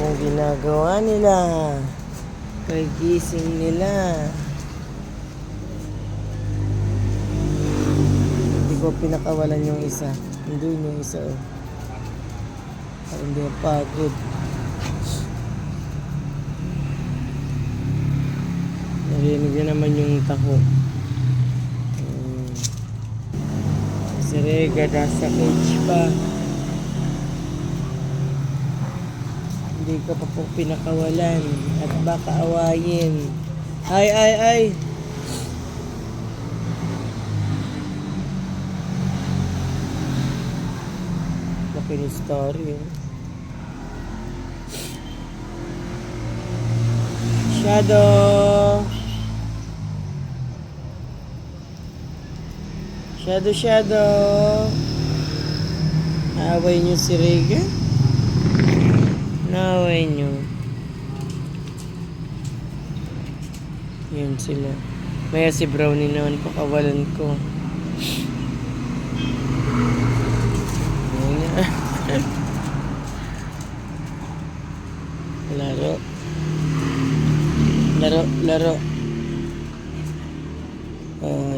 Anong ginagawa nila? Kagising nila. Hindi ko pinakawalan yung isa. Hindi yung isa, oh. Hindi pagod. Narinig na naman yung taho. Si Rega nasa cage pa. Hindi ka pa po pinakawalan at baka awayin. Ay! Laki ni story, eh. Shadow! Away niyo si Rega? Naway niyo. Yan sila. Maya si Brownie naman pakawalan ko. Yan na. Laro.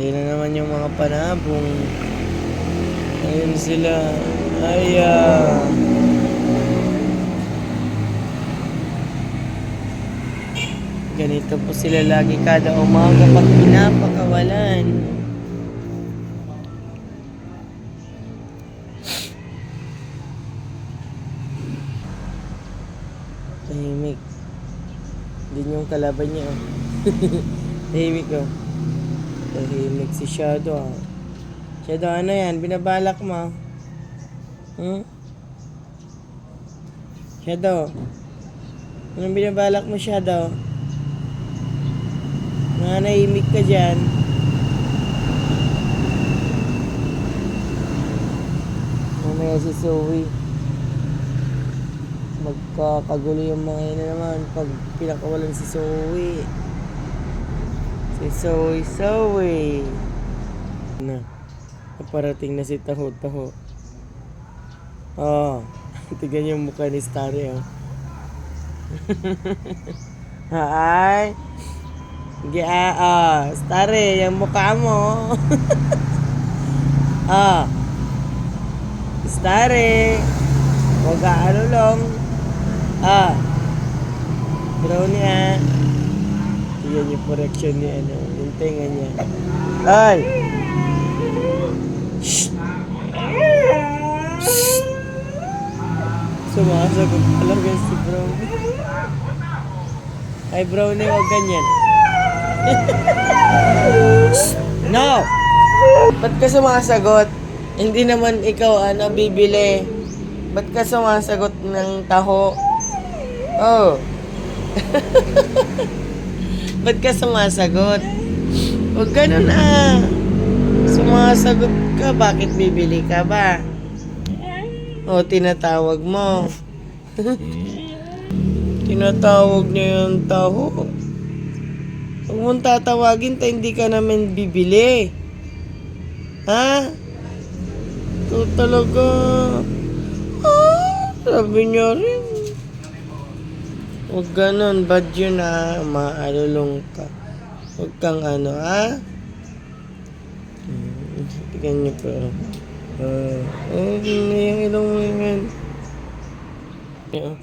Yun na naman yung mga panabong. Ayun sila. Ganito po sila lagi kada umaga pag pinapakawalan. Tahimik. Hindi yung kalaban niya, oh. Tahimik, oh. Tahimik si Shadow, ah. Shadow, ano yan? Binabalak mo? Shadow? Anong binabalak mo, Shadow? Nanahimik ka dyan. Mamaya si Zoe. Magkakagulo yung mga yun naman pag pinakawalan si Zoe. Zoe. Na. Parating na si Taho. Tignan yung mukha ni Starry, oh. Hi. Starry, yung mukha mo. Starry. Huwag lang. Brownie, ah. Yan yung correction niya, ano. Yung tenga niya. Ay! Shh! Sumasagot talaga si Brownie. Ay, Brownie, huwag ganyan. No! Ba't ka sumasagot? Hindi naman ikaw, bibili. Ba't ka sumasagot ng taho? Oh. Ba't ka sumasagot? Huwag ganun, ah. Sumasagot ka, bakit bibili ka ba? O, tinatawag mo. Tinatawag niya yung taho. Huwag mong tatawagin, hindi ka namin bibili. Ha? Ito talaga. Sabi niya rin. Huwag ganun, bad yun, maalulong ka. Huwag kang Tignan niyo po. Yung ilong mo yan. Doon.